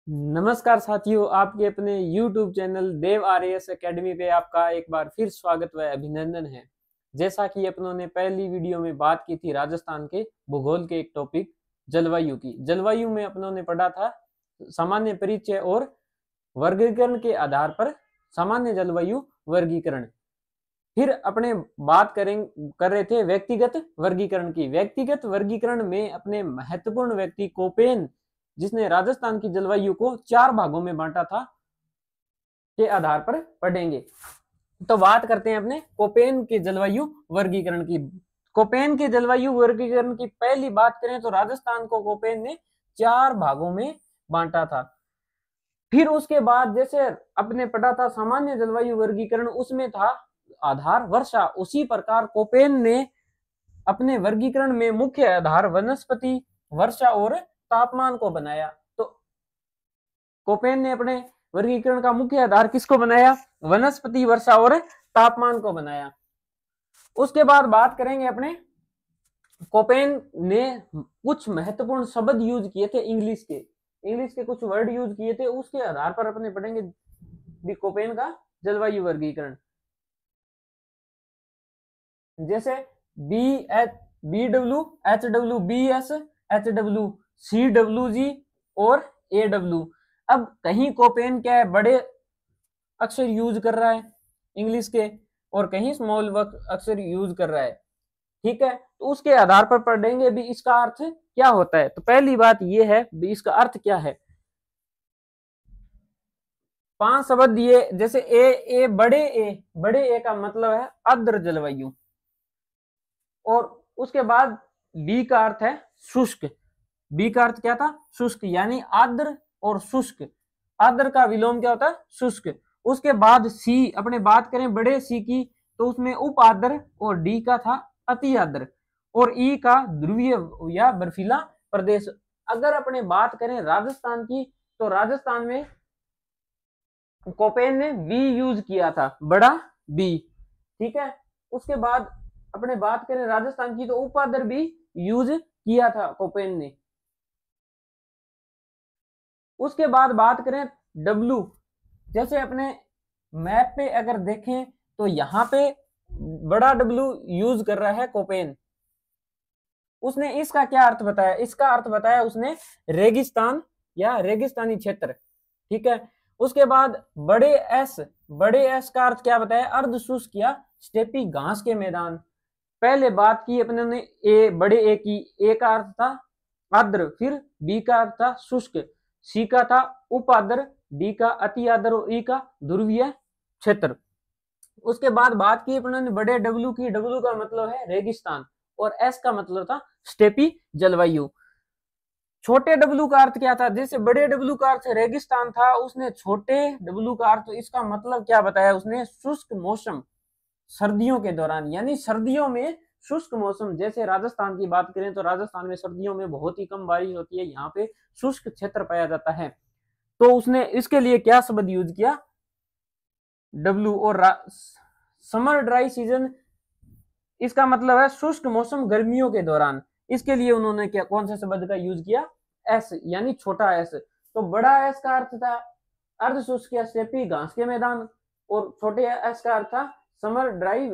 नमस्कार साथियों, आपके अपने YouTube चैनल देव आरएएस एकेडमी पे आपका एक बार फिर स्वागत व अभिनंदन है। जैसा कि अपनों ने पहली वीडियो में बात की थी राजस्थान के भूगोल के एक टॉपिक जलवायु की। जलवायु में अपनों ने पढ़ा था सामान्य परिचय और वर्गीकरण के आधार पर सामान्य जलवायु वर्गीकरण। फिर अपने बात कर रहे थे व्यक्तिगत वर्गीकरण की। व्यक्तिगत वर्गीकरण में अपने महत्वपूर्ण व्यक्ति कोपेन, जिसने राजस्थान की जलवायु को 4 भागों में बांटा था, के आधार पर पढ़ेंगे। तो बात करते हैं अपने कोपेन के जलवायु वर्गीकरण की। कोपेन के जलवायु वर्गीकरण की पहली बात करें तो राजस्थान को कोपेन ने 4 भागों में बांटा था। फिर उसके बाद जैसे अपने पढ़ा था सामान्य जलवायु वर्गीकरण, उसमें था आधार वर्षा। उसी प्रकार कोपेन ने अपने वर्गीकरण में मुख्य आधार वनस्पति, वर्षा और तापमान को बनाया। तो कोपेन ने अपने वर्गीकरण का मुख्य आधार किसको बनाया? वनस्पति, वर्षा और तापमान को बनाया। उसके बाद बात करेंगे अपने कोपेन ने कुछ महत्वपूर्ण शब्द यूज किए थे इंग्लिश के कुछ वर्ड यूज किए थे, उसके आधार पर अपने पढ़ेंगे भी कोपेन का जलवायु वर्गीकरण। जैसे BW, HW, BS, HW, CWG और AW। अब कहीं कोपेन क्या है, बड़े अक्षर यूज कर रहा है इंग्लिश के और कहीं स्मॉल अक्षर यूज कर रहा है, ठीक है। तो उसके आधार पर पढ़ेंगे भी इसका अर्थ क्या होता है। तो पहली बात यह है भी इसका अर्थ क्या है। 5 शब्द ये, जैसे बड़े ए का मतलब है आर्द्र जलवायु, और उसके बाद बी का अर्थ है शुष्क। बी का अर्थ क्या था? शुष्क, यानी आर्द्र और शुष्क। आर्द्र का विलोम क्या होता है? शुष्क। उसके बाद सी, अपने बात करें बड़े सी की, तो उसमें उप आर्द्र, और डी का था अति आर्द्र, और ई का ध्रुवीय या बर्फीला प्रदेश। अगर अपने बात करें राजस्थान की, तो राजस्थान में कोपेन ने बी यूज किया था, बड़ा बी, ठीक है। उसके बाद अपने बात करें राजस्थान की, तो उपादर भी यूज किया था कोपेन ने। उसके बाद बात करें डब्लू, जैसे अपने मैप पे अगर देखें तो यहाँ पे बड़ा डब्लू यूज कर रहा है कोपेन। उसने इसका क्या अर्थ बताया? इसका अर्थ बताया उसने रेगिस्तान या रेगिस्तानी क्षेत्र, ठीक है। उसके बाद बड़े एस का अर्थ क्या बताया? अर्ध शुष्क या स्टेपी घास के मैदान। पहले बात की अपने ने बड़े ए की, ए का अर्थ था आर्द्र, फिर बी का अर्थ था शुष्क, सी का था उपाद्र, डी का अति आर्द्र और ई का ध्रुवीय क्षेत्र। उसके बाद बात की अपने ने बड़े डब्लू की। डब्लू का मतलब है रेगिस्तान और एस का मतलब था स्टेपी जलवायु। छोटे डब्लू का अर्थ क्या था? जैसे बड़े डब्लू का अर्थ रेगिस्तान था, उसने छोटे डब्लू का अर्थ, इसका मतलब क्या बताया उसने? शुष्क मौसम, सर्दियों के दौरान, यानी सर्दियों में शुष्क मौसम। जैसे राजस्थान की बात करें तो राजस्थान में सर्दियों में बहुत ही कम बारिश होती है, यहाँ पे शुष्क क्षेत्र पाया जाता है। तो उसने इसके लिए क्या शब्द यूज किया? डब्लू। और समर ड्राई सीजन, इसका मतलब है शुष्क मौसम गर्मियों के दौरान। इसके लिए उन्होंने क्या, कौन से शब्द का यूज किया? एस, यानी छोटा एस। तो बड़ा एस का अर्थ था अर्ध शुष्क या स्टेपी घास के मैदान, और छोटे एस का अर्थ था समर ड्राई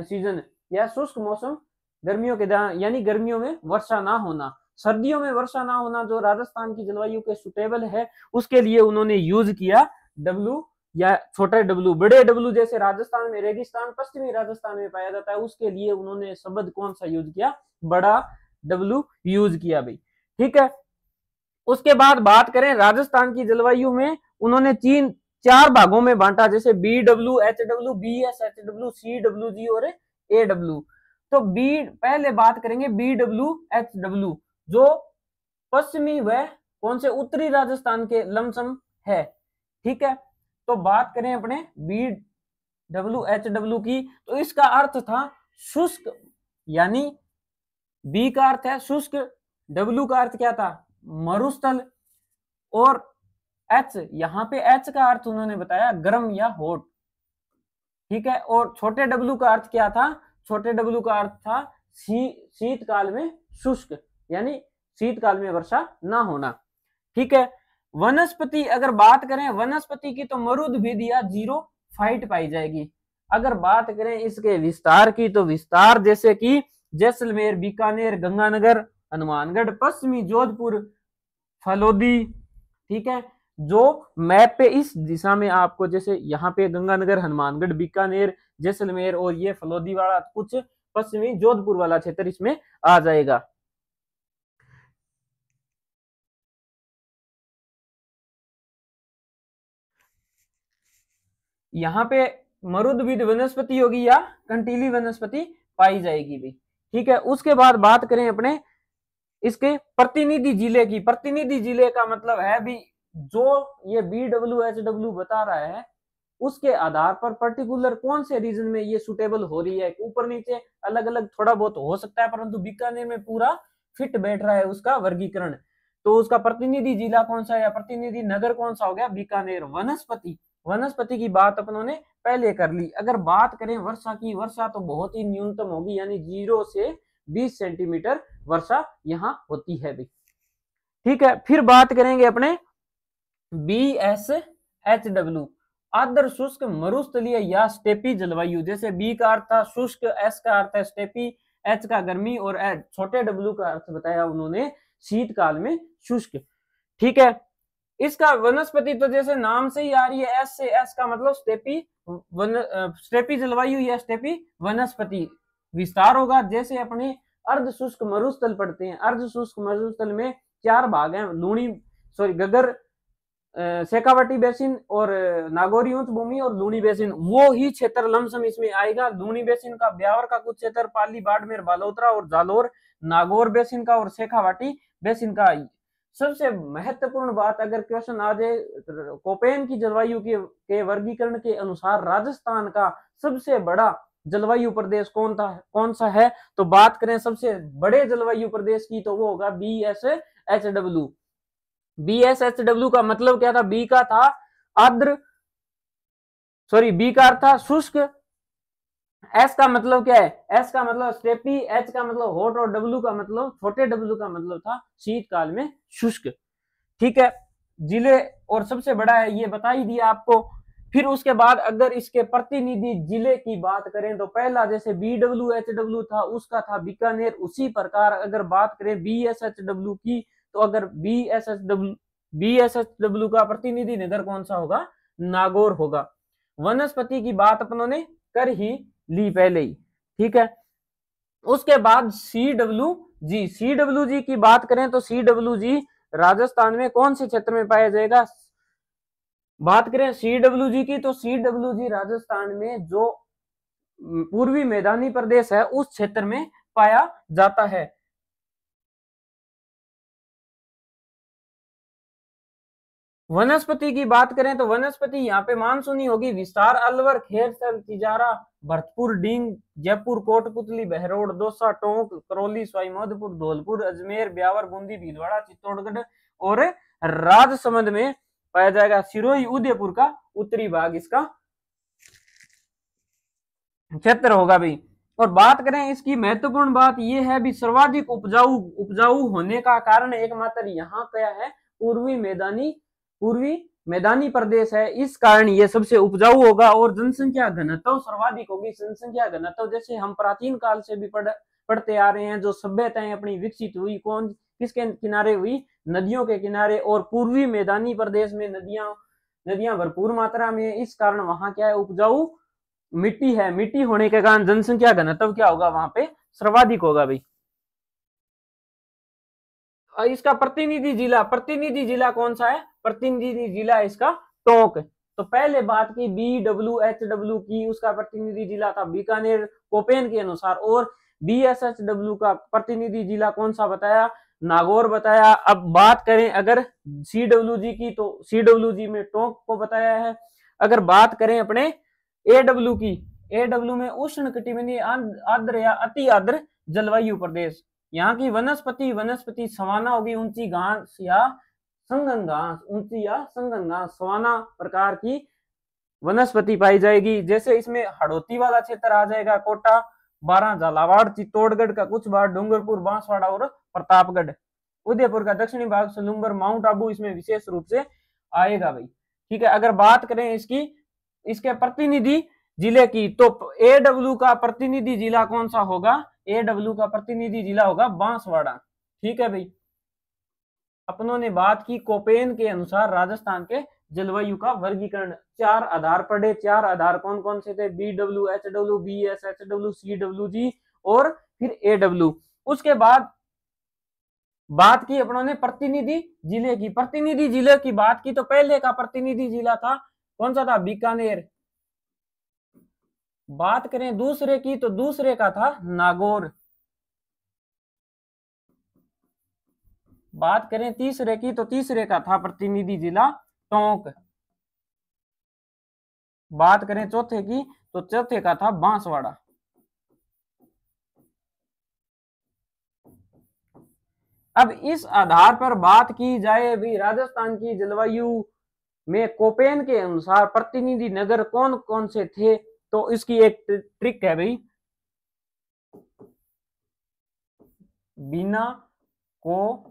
सीजन या शुष्क मौसम गर्मियों के दौरान, यानी गर्मियों में वर्षा ना होना, सर्दियों में वर्षा ना होना, जो राजस्थान की जलवायु के सुटेबल है, उसके लिए उन्होंने यूज किया डब्लू या छोटे डब्लू। बड़े डब्लू जैसे राजस्थान में रेगिस्तान, पश्चिमी राजस्थान में पाया जाता है, उसके लिए उन्होंने शब्द कौन सा यूज किया? बड़ा डब्लू यूज किया भाई, ठीक है। उसके बाद बात करें राजस्थान की जलवायु में, उन्होंने 4 भागों में बांटा, जैसे BW, HW, BS, HW, CWG और AW। तो बी, पहले बात करेंगे BW, HW, जो पश्चिमी व कौन से उत्तरी राजस्थान के लमसम है, ठीक है। तो बात करें अपने BW, HW की, तो इसका अर्थ था शुष्क, यानी बी का अर्थ है शुष्क, डब्ल्यू का अर्थ क्या था? मरुस्थल, और एच, यहाँ पे एच का अर्थ उन्होंने बताया गर्म या हॉट, ठीक है। और छोटे डब्ल्यू का अर्थ क्या था? छोटे डब्ल्यू का अर्थ था शीतकाल में शुष्क, यानी शीतकाल में वर्षा ना होना, ठीक है। वनस्पति अगर बात करें वनस्पति की तो मरुद्भिद या जीरोफाइट पाई जाएगी। अगर बात करें इसके विस्तार की तो विस्तार जैसे कि जैसलमेर, बीकानेर, गंगानगर, हनुमानगढ़, पश्चिमी जोधपुर, फलोदी, ठीक है। जो मैप पे इस दिशा में आपको जैसे यहाँ पे गंगानगर, हनुमानगढ़, बीकानेर, जैसलमेर और ये फलोदी वाला कुछ पश्चिमी जोधपुर वाला क्षेत्र इसमें आ जाएगा। यहाँ पे मरुद्भिद वनस्पति होगी या कंटीली वनस्पति पाई जाएगी भी, ठीक है। उसके बाद बात करें अपने इसके प्रतिनिधि जिले की। प्रतिनिधि जिले का मतलब है भी जो ये BWHW बता रहा है उसके आधार पर पर्टिकुलर कौन से रीजन में ये सुटेबल हो रही है। ऊपर नीचे अलग अलग थोड़ा बहुत हो सकता है, परंतु बीकानेर में पूरा फिट बैठ रहा है उसका वर्गीकरण। तो उसका प्रतिनिधि जिला कौन सा या प्रतिनिधि नगर कौन सा हो गया, बीकानेर। वनस्पति, वनस्पति की बात अपनों ने पहले कर ली। अगर बात करें वर्षा की, वर्षा तो बहुत ही न्यूनतम होगी, यानी 0 से 20 सेंटीमीटर वर्षा यहाँ होती है भी, ठीक है। फिर बात करेंगे अपने BSHW, आर्द्र शुष्क मरुस्थलीय या स्टेपी जलवायु। जैसे B का अर्थ था शुष्क, S का अर्थ है स्टेपी, H का गर्मी और छोटे W का अर्थ बताया उन्होंने शीतकाल में शुष्क, ठीक है। इसका वनस्पति तो जैसे नाम से ही आ रही है, S से, S का मतलब स्टेपी स्टेपी जलवायु या स्टेपी वनस्पति। विस्तार होगा जैसे अपने अर्ध शुष्क मरुस्थल पड़ते हैं। अर्ध शुष्क मरुस्थल में 4 भाग हैं, गगर, शेखावटी बेसिन और नागौरी उच्च भूमि और लूणी बेसिन। वो ही क्षेत्र लमसम इसमें आएगा। लूणी बेसिन का ब्यावर का कुछ क्षेत्र, पाली, बाड़मेर, बालोतरा और जालोर, नागौर बेसिन का और शेखावाटी बेसिन का। सबसे महत्वपूर्ण बात अगर क्वेश्चन आ जाए कोपेन की जलवायु के वर्गीकरण के अनुसार राजस्थान का सबसे बड़ा जलवायु प्रदेश कौन सा है, तो बात करें सबसे बड़े जलवायु प्रदेश की तो वो होगा BSHW। BSHW का मतलब क्या था, बी का था आर्द्र, बी का अर्थ था शुष्क, एस का मतलब क्या है, एस का मतलब स्टेपी, एच का मतलब हॉट और डब्ल्यू का मतलब छोटे डब्ल्यू का मतलब था शीतकाल में शुष्क, ठीक है। जिले और सबसे बड़ा है ये बता ही दिया आपको। फिर उसके बाद अगर इसके प्रतिनिधि जिले की बात करें तो पहला जैसे BWHW था उसका था बीकानेर। उसी प्रकार अगर बात करें BSHW की तो अगर BSHW का प्रतिनिधि नगर कौन सा होगा, नागौर होगा। वनस्पति की बात अपनों ने कर ही ली पहले ही, ठीक है। उसके बाद CWG की बात करें तो CWG राजस्थान में कौन से क्षेत्र में पाया जाएगा। बात करें CWG की तो CWG राजस्थान में जो पूर्वी मैदानी प्रदेश है उस क्षेत्र में पाया जाता है। वनस्पति की बात करें तो वनस्पति यहाँ पे मानसूनी होगी। विस्तार अलवर, खेरसल, तिजारा, भरतपुर, डींग, जयपुर, कोटपुतली, बहरोड, दौसा, टोंक, करौली, सवाईमाधोपुर, धौलपुर, अजमेर, ब्यावर, बूंदी, भीलवाड़ा, चित्तौड़गढ़ और राजसमंद में पाया जाएगा। सिरोही, उदयपुर का उत्तरी भाग इसका क्षेत्र होगा भाई। और बात करें इसकी महत्वपूर्ण बात यह है भी सर्वाधिक उपजाऊ होने का कारण एकमात्र यहाँ क्या है, पूर्वी मैदानी प्रदेश है, इस कारण ये सबसे उपजाऊ होगा। और जनसंख्या घनत्व सर्वाधिक होगी। जनसंख्या घनत्व जैसे हम प्राचीन काल से भी पढ़ते आ रहे हैं, जो सभ्यताएं अपनी विकसित हुई किसके किनारे हुई, नदियों के किनारे। और पूर्वी मैदानी प्रदेश में नदियां भरपूर मात्रा में, इस कारण वहां क्या है, उपजाऊ मिट्टी है। मिट्टी होने के कारण जनसंख्या घनत्व क्या होगा, वहां पे सर्वाधिक होगा भाई। इसका प्रतिनिधि जिला कौन सा है, प्रतिनिधि जिला इसका टोंक। तो पहले बात की BWHW की, उसका प्रतिनिधि जिला था बीकानेर कोपेन के अनुसार। और BSHW का प्रतिनिधि जिला कौन सा बताया, नागौर बताया। अब बात करें अगर CWG की तो CWG में टोंक को बताया है। अगर बात करें अपने AW की, AW में उष्ण कटिबंधीय आर्द्र या अति आर्द्र जलवायु प्रदेश। यहाँ की वनस्पति सवाना होगी, ऊंची घास या संघन घास, ऊंची या संघन घास सवाना प्रकार की वनस्पति पाई जाएगी। जैसे इसमें हड़ौती वाला क्षेत्र आ जाएगा, कोटा, 12, झालावाड़, चित्तौड़गढ़ का कुछ भाग, डूंगरपुर, बांसवाड़ा और प्रतापगढ़। उदयपुर का दक्षिणी भाग, सलूम्बर, माउंट आबू इसमें विशेष रूप से आएगा भाई। ठीक है, अगर बात करें इसके प्रतिनिधि जिले की, तो एडब्ल्यू का प्रतिनिधि जिला कौन सा होगा? एडब्ल्यू का प्रतिनिधि जिला होगा बांसवाड़ा। ठीक है भाई, अपनों ने बात की कोपेन के अनुसार राजस्थान के जलवायु का वर्गीकरण। 4 आधार पढ़े, 4 आधार कौन कौन से थे? BW, HW, BS, HW, CWG और फिर AW। उसके बाद बात की अपनों ने प्रतिनिधि जिले की। प्रतिनिधि जिले की बात की तो पहले का प्रतिनिधि जिला था कौन सा था? बीकानेर। बात करें दूसरे की तो दूसरे का था नागौर। बात करें तीसरे की तो तीसरे का था प्रतिनिधि जिला टोंक। बात करें चौथे की तो चौथे का था बांसवाड़ा। अब इस आधार पर बात की जाए भी राजस्थान की जलवायु में कोपेन के अनुसार प्रतिनिधि नगर कौन कौन से थे, तो इसकी एक ट्रिक है भाई, बीना को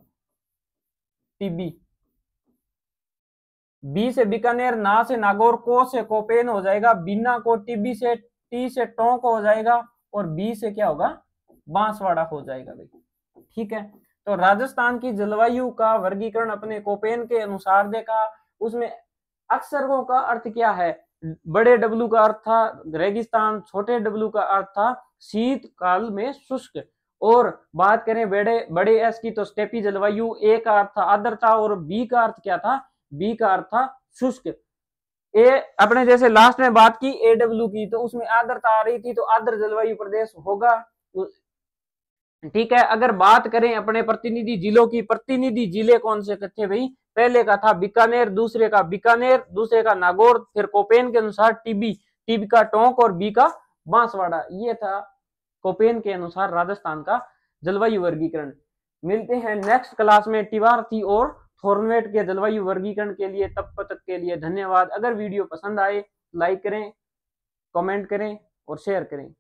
टिब्बी, बी से बीकानेर, ना से नागौर, को से कोपेन हो जाएगा, बीना को टिब्बी से, टी से टोंक हो जाएगा और बी से क्या होगा? बांसवाड़ा हो जाएगा भाई। ठीक है, तो राजस्थान की जलवायु का वर्गीकरण अपने कोपेन के अनुसार देखा। उसमें अक्षरों का अर्थ क्या है? बड़े डब्लू का अर्थ था रेगिस्तान, छोटे डब्लू का अर्थ था शीतकाल में शुष्क। और बात करें बड़े एस की तो स्टेपी जलवायु। ए का अर्थ था आर्द्रता और बी का अर्थ क्या था? बी का अर्थ था शुष्क। ए अपने जैसे लास्ट में बात की AW की, तो उसमें आर्द्रता आ रही थी, तो आर्द्र जलवायु प्रदेश होगा। ठीक है, अगर बात करें अपने प्रतिनिधि जिलों की, प्रतिनिधि जिले कौन से थे भाई? पहले का था बीकानेर, दूसरे का बीकानेर, दूसरे का नागौर, फिर कोपेन के अनुसार टीबी का टोंक और बी का बांसवाड़ा। ये था कोपेन के अनुसार राजस्थान का जलवायु वर्गीकरण। मिलते हैं नेक्स्ट क्लास में टिवारती और थॉर्नवेट के जलवायु वर्गीकरण के लिए। तब तक के लिए धन्यवाद। अगर वीडियो पसंद आए लाइक करें, कमेंट करें और शेयर करें।